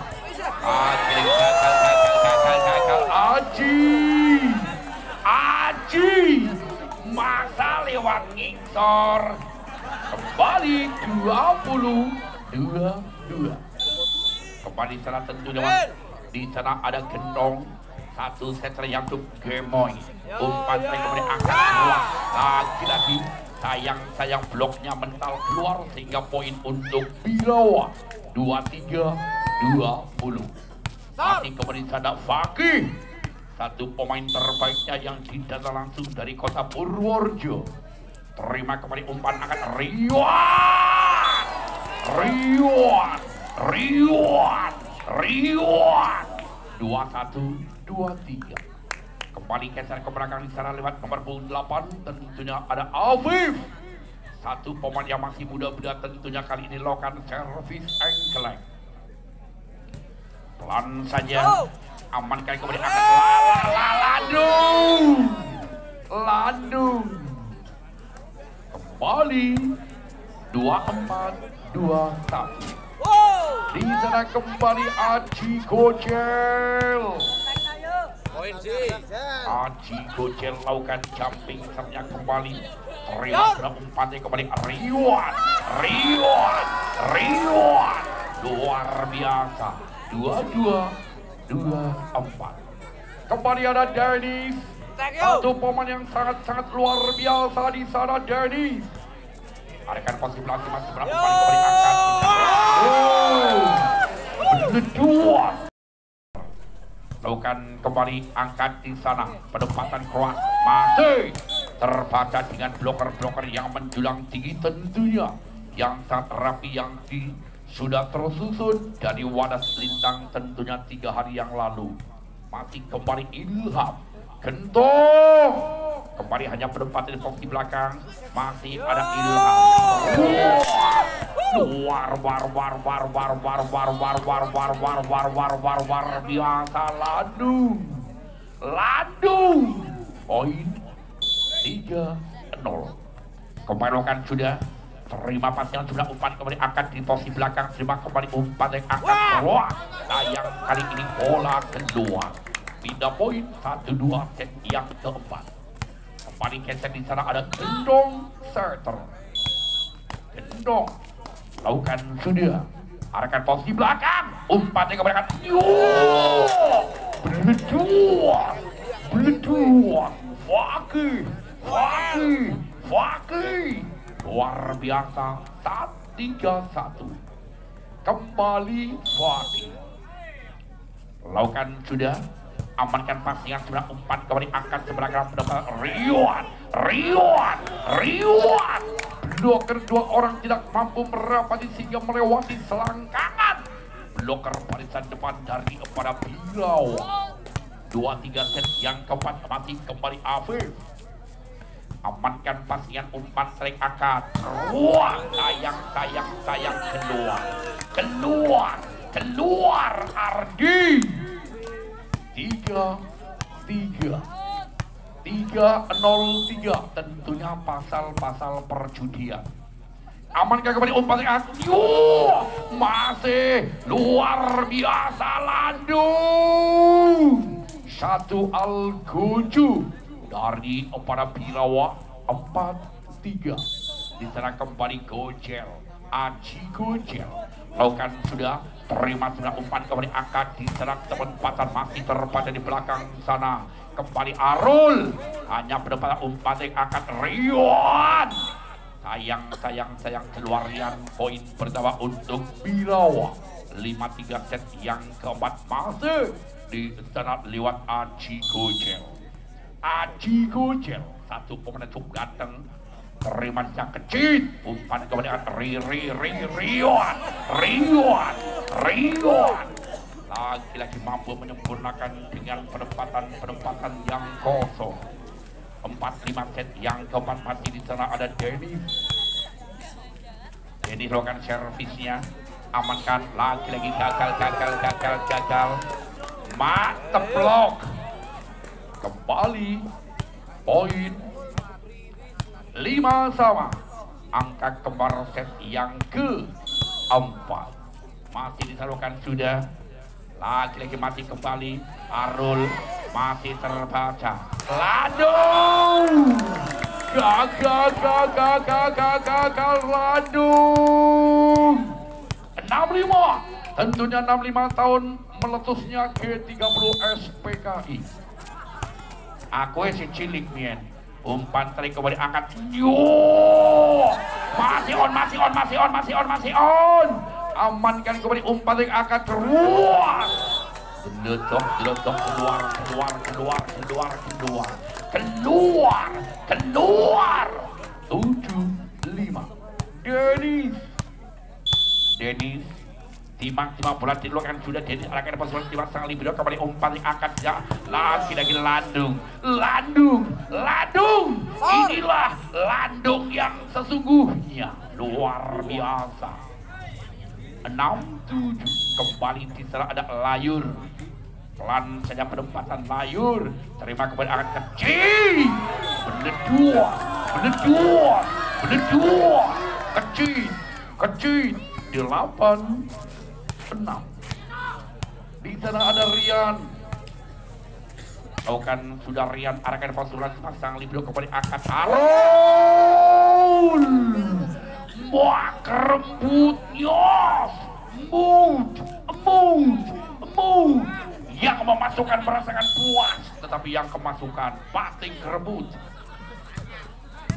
Aji masa lewat ngisor. Kembali 22. Kembali sana tentunya di sana ada Gendong, satu setter yang tuh Gemoy. Umpan kembali angkat keluar lagi-lagi sayang bloknya mental keluar sehingga poin untuk Birawa 23-20. Masih kembali sana Fakih, satu pemain terbaiknya yang didata langsung dari kota Purworejo. Terima kembali umpan akan Riwan 21-23. Kembali geser ke belakang di sana lewat nomor 8, tentunya ada Afif. Satu pemain yang masih muda-muda, tentunya kali ini lakukan servis engkeleng. Pelan saja, amankan kembali akan Landung. Kembali 24-21. Di sana kembali Aji Gocel. Aji Gocel lakukan jumping sernya kembali. Terima umpannya kembali Riwan. Luar biasa. 22-24. Kembali ada Dennis. Satu pemain yang sangat luar biasa di sana, Dennis. Arekan posisi belakang masih berapa kembali angkat. Kedua. Lakukan kembali angkat di sana. Penempatan keras masih terbaca dengan bloker-bloker yang menjulang tinggi tentunya. Yang sangat rapi yang sudah tersusun dari Wadas Lintang tentunya 3 hari yang lalu. Masih kembali Ilham. Gentong. Kembali hanya penempatan di posisi belakang. Masih ada Ilham. Luar biasa Landung. Poin 3-0. Kembali sudah terima pastinya sudah umpan kembali angkat di posisi belakang. Terima kembali umpan yang angkat keluar. Sayang kali ini bola kedua. Pindah poin 1-2 set yang keempat. Kembali geser di sana ada Gendong Serter. Gendong lakukan sudah. Arahkan posisi belakang. Umpannya kembali akan Beleduan. Fakih. Luar biasa. 3-1. Kembali Fakih. Lakukan sudah. Amankan pastinya sudah umpan kembali angkat sebelah pendapat Riwan. Bloker 2 orang tidak mampu merapati sehingga melewati selangkangan. Bloker barisan depan dari kepada Birawa. 2-3 set yang keempat masih kembali Afif. Amankan pastinya umpan strike angkat. Sayang keluar Ardi. 3-0-3 tentunya pasal-pasal perjudian. Amankan kembali umpan masih luar biasa Landung. 1 Al-Goju dari para Birawa 4-3. Di sana kembali Gocel. Aji Gocel lakukan sudah. Terima sudah umpan kembali angkat di sana penempatan masih terbaca di belakang sana. Kembali Arul. Hanya penempatan umpan yang angkat Riwan. Sayang keluarian poin pertama untuk Birawa. 5-3 set yang keempat masih di sana lewat Aji Gocel. Satu pemain cukup ganteng. Terima yang kecil. Umpan kembali Riwan. Lagi-lagi mampu menyempurnakan dengan penempatan yang kosong. 4-5 set yang keempat masih di sana ada Dennis. Lakukan servisnya. Amankan lagi-lagi gagal. Mantap blok. Kembali poin 5-5. Angka kembar set yang keempat masih disalurkan sudah. Lagi-lagi masih kembali Arul. Masih terbaca Landung. Gagal Landung. 65. Tentunya 65 tahun meletusnya G30 SPKI. Aku si cilik mien. Umpan tarik kembali angkat. Yo! Masih on. Amankan kembali umpan tarik angkat terus. Letok keluar. 7-5. Dennis timang bola diluarkan sudah Dennis arahkan pasukan timang sang libero kembali umpan yang angkat ya lagi landung. Inilah landung yang sesungguhnya luar biasa. 6-7 kembali di sana ada Layur. Pelan saja penempatan Layur, terima kembali angkat kecil. Bener dua. Kecil 8-6. Di sana ada Rian. Lakukan sudah Rian arahkan pasukan pasang libero kembali angkat Harul. Wah kerebutnya mood yang memasukkan merasakan puas, tetapi yang kemasukan pating kerebut.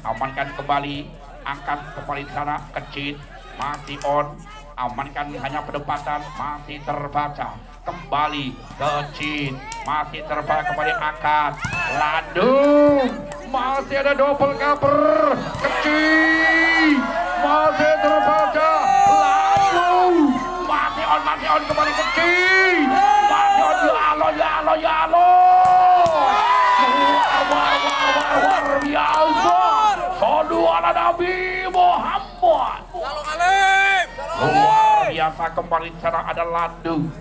Amankan kembali, angkat kembali sana kecil. Masih on, amankan hanya pendapatan, masih terbaca kembali kecil, masih terbaca kembali angkat landung, masih ada double cover kecil, masih terbaca landung, masih on kembali kecil, masih on ya lo luar biasa. Sallu ala Nabi Muhammad. Luar biasa kembali sana ada landung.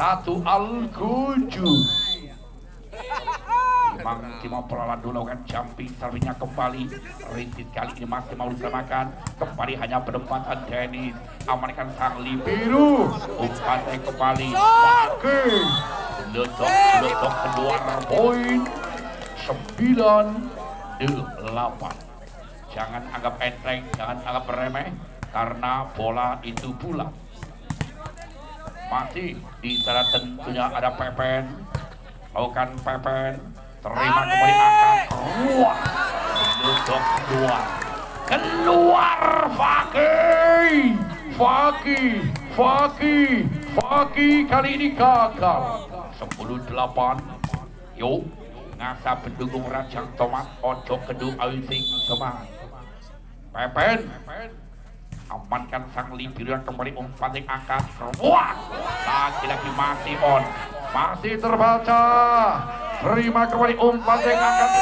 1 Al-Kuju. Timang perlahan dulu kan jumping servinya kembali. Rintis kali ini masih mau disamakan. Kembali hanya penempatan Dennis. Amankan sang libero. Umpannya kembali. Pakai. Letok keluar poin. 9-8. Jangan anggap enteng, jangan anggap remeh, karena bola itu bulat. Masih di sana tentunya ada Pepen. Lakukan Pepen, terima kembali angkat. Keluar Fakih kali ini gagal. 10-8. Yuk ngasa pendukung Rajang Tomat ojo kedung Ausing Kemang. Pepen amankan sang libero kembali umpan yang angkat. Wah, lagi-lagi masih on, masih terbaca. Terima kembali umpan yang angkat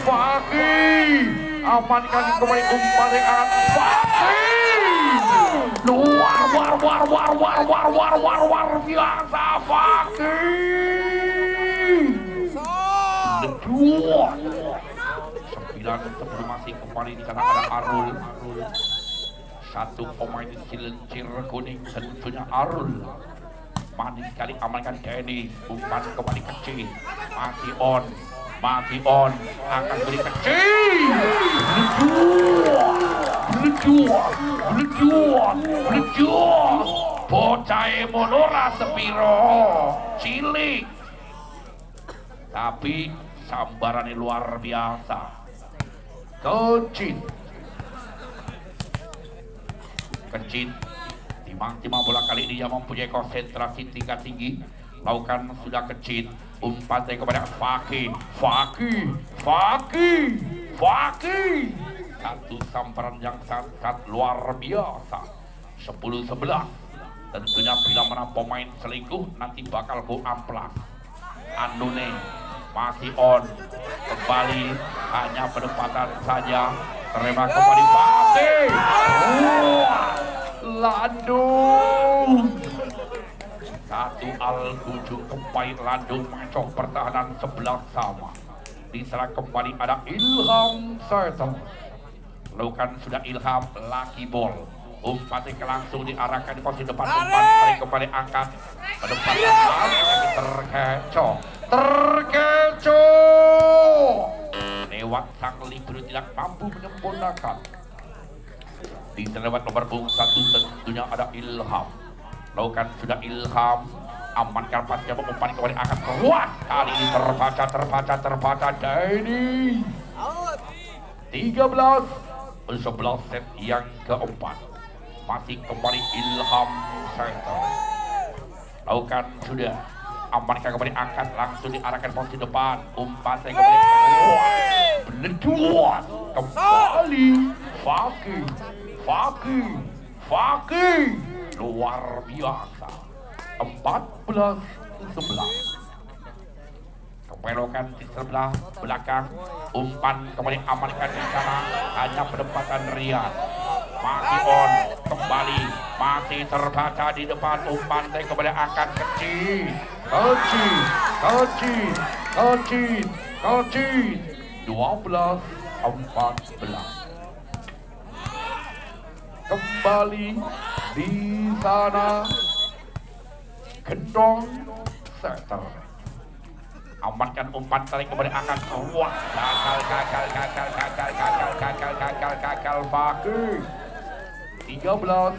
Fakih. Amankan kembali umpan yang angkat Fakih. Luar biasa Fakih. 9 sebelum masih kembali di sana ada Arul. Satu pemain Cilincir kuning tentunya Arul. Manis sekali amankan Dennis. Umpan kembali kecil. Masih on. Akan beri kecil. Belejuan. Bocah monora sepiro. Cilik. Tapi sambarannya luar biasa. Kecil timang bola kali ini yang mempunyai konsentrasi tingkat tinggi. Lakukan sudah kecil, umpan kepada Fakih. Satu sambaran yang sangat luar biasa. 10-11. Tentunya bila mana pemain selingkuh nanti bakal go amplas. Andone masih on, kembali hanya penempatan saja. Terima kembali Fakih. Landung. 1 Al-Kuju kembali landung macok pertahanan 11 sama. Diserang kembali ada Ilham Serta. Lakukan sudah Ilham lucky ball. Umpan langsung diarahkan di posisi depan. Umpan tarik kembali angkat. Penempatan terkecoh. Lewat sang libero tidak mampu menyempurnakan. Di lewat nomor punggung 1 tentunya ada Ilham. Lakukan sudah Ilham. Amankan pasnya umpan kembali akan keluar. Kali ini terbaca Denny. 13-11 set yang keempat. Masih kembali Ilham Center. Lakukan sudah. Amankan kembali angkat langsung diarahkan posisi depan. Umpan saya kembali keluar. Beleduan. Kembali Fakih. Luar biasa. 14-11. Kebelokan di sebelah belakang. Umpan kembali amankan di sana. Hanya penempatan Rian. Masih on. Kembali. Masih terbaca di depan. Umpan saya kembali akan kecil. 12-14. Kembali di sana. Gendong Center. Amankan umpan tarik kembali akan keluar. Gagal Fakih. 13-14.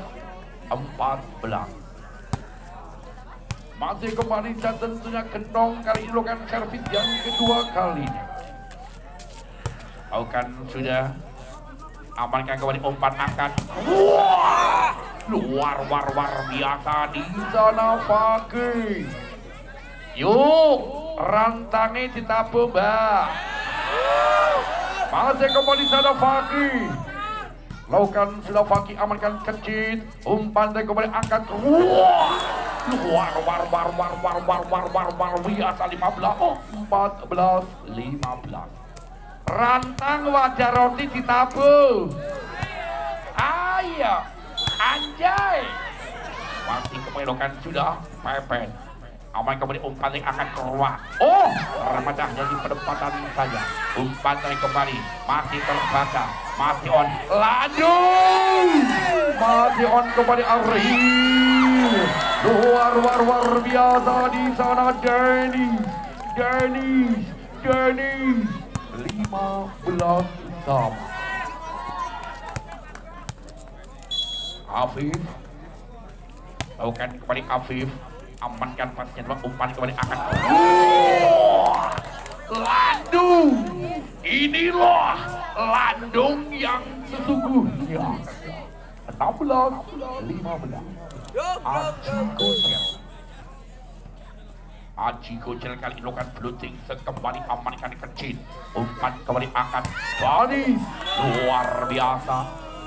Masih kembali dan tentunya Gendong kali ini lakukan servis yang kedua kalinya. Lakukan sudah. Amankan kembali umpan akan luar biasa di sana Fakih. Yuk rantangnya ditabuh Mbak. Masih kembali sana Fakih. Lakukan sudah Fakih amankan kecil. Umpan dari kembali angkat luar biasa 15. Rantang wajah roti ditabuh. Ayo anjay. Masih kemelokan sudah pepet. Aman kembali umpan yang akan keluar. Remedahnya di penempatan saja. Umpan yang kembali masih terbaca. Masih on. Lanjut. Masih on kembali Ariel. Luar biasa di sana Denny. 15 sama. Afif. Lakukan kembali Afif. Amankan pasnya umpan kembali akan Landung. Inilah Landung yang sesungguhnya. 16-15. Aji Gocel kali ini lakukan blooting. Sekembali amankan kecil. Umpan kembali akan Bani. Luar biasa.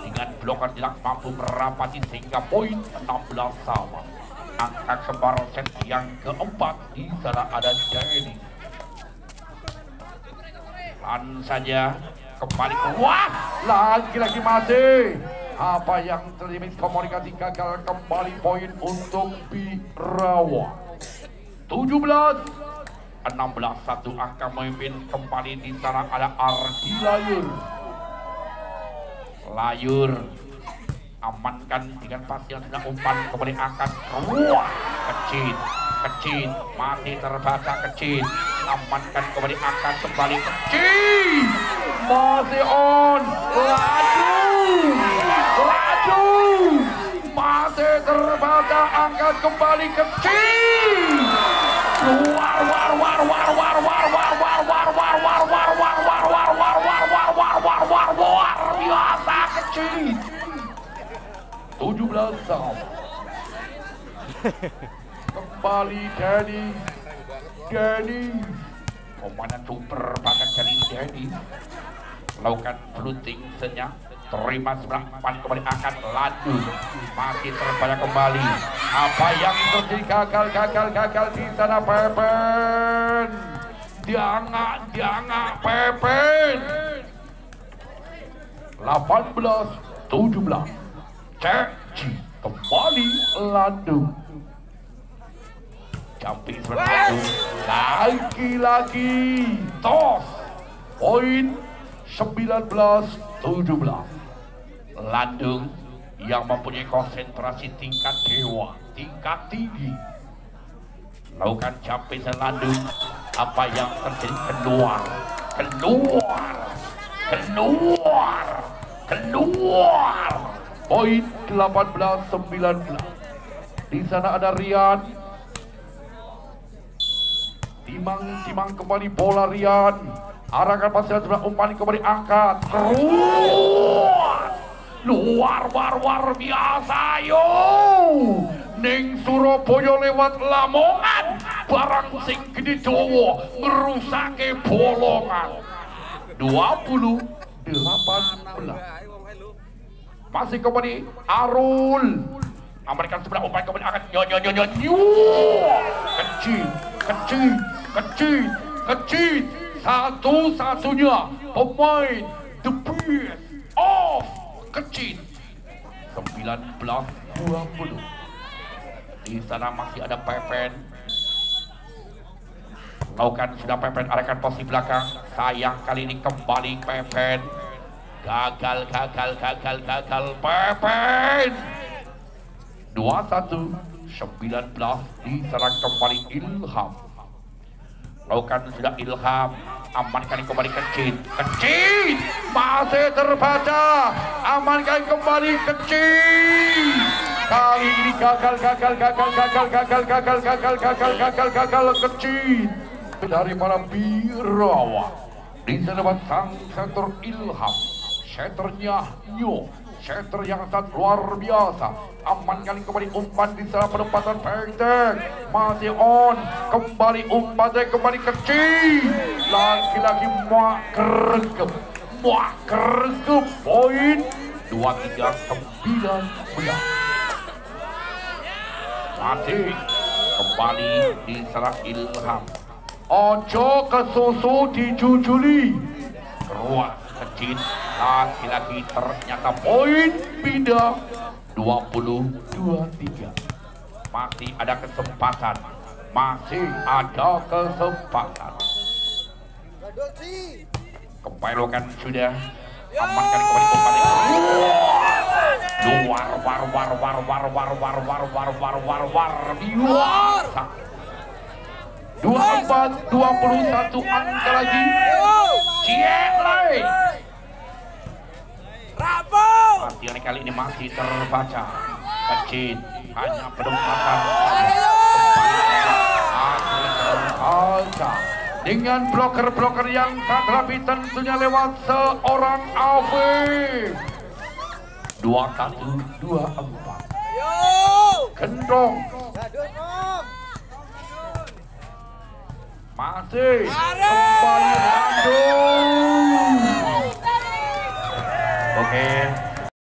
Dengan blokan tidak mampu merapati sehingga poin 16 sama. Angka kembar set yang keempat di sana ada Denny. Lan saja kembali keluar. Lagi-lagi masih. Apa yang terjadi komunikasi gagal kembali poin untuk Birawa. 17-16 satu angka memimpin kembali di sana ada Ardi Layur. Amankan dengan pasien sudah umpan kembali akan keluar kecil masih terbaca kecil. Amankan kembali akan kembali kecil masih on laju masih terbaca angkat kembali kecil luar biasa kecil. 17 sama. Kembali Denny. Komandan super banget dari Denny. Lakukan blooting senyap. Terima sebelah umpan kembali akan Landung. Masih terbanyak kembali. Apa yang terjadi gagal di sana Pepen. Diangak Pepen. 18-17. Ceci kembali Landung. Jumping Landung. Lagi-lagi tos. Poin 19-17. Landung yang mempunyai konsentrasi tingkat dewa, tingkat tinggi. Lakukan jumping Landung. Apa yang terjadi keluar. Poin 18-19. Di sana ada Rian. Timang kembali bola Rian. Arahkan pasir sebelah umpan kembali angkat. Keruat. Luar biasa yo. Ning Surabaya lewat Lamongan. Barang sing gede Jawa ngerusake bolongan. 20-18. Masih kembali Arul. Amerikan sebelah umpan kembali angkat. Kecil. Satu-satunya pemain the best of Kecil. 19-20. Di sana masih ada Pepen. Lakukan sudah Pepen, arahkan posisi belakang. Sayang kali ini kembali Pepen. Gagal Pepen. 21-19 diserang kembali Ilham. Lakukan sudah Ilham. Amankan kembali Kecil. Masih terbaca. Amankan kembali Kecil. Kali ini gagal Kecil dari para Birawa. Di sana sang setter Ilham, setternya Nyo, setter yang sangat luar biasa. Amankan kembali umpan di sana penempatan Pengtek, masih on, kembali umpan kembali Kecil. Lagi-lagi muak keregep, poin 23-19. Masih kembali diserang Ilham. Ojo kesusu dijujuli. Keruas Kecil. Lagi-lagi ternyata poin pindah 20-23. Masih ada kesempatan. Kepilokan sudah. Amankan kembali umpan. Biasa. 24-21 angka lagi. Cielai. Latihan kali ini masih terbaca. Kecil hanya penempatan. Terbaca dengan bloker yang tak rapi tentunya lewat seorang Afif. 21-24. Gendong. Masih kembali Bandung. Oke.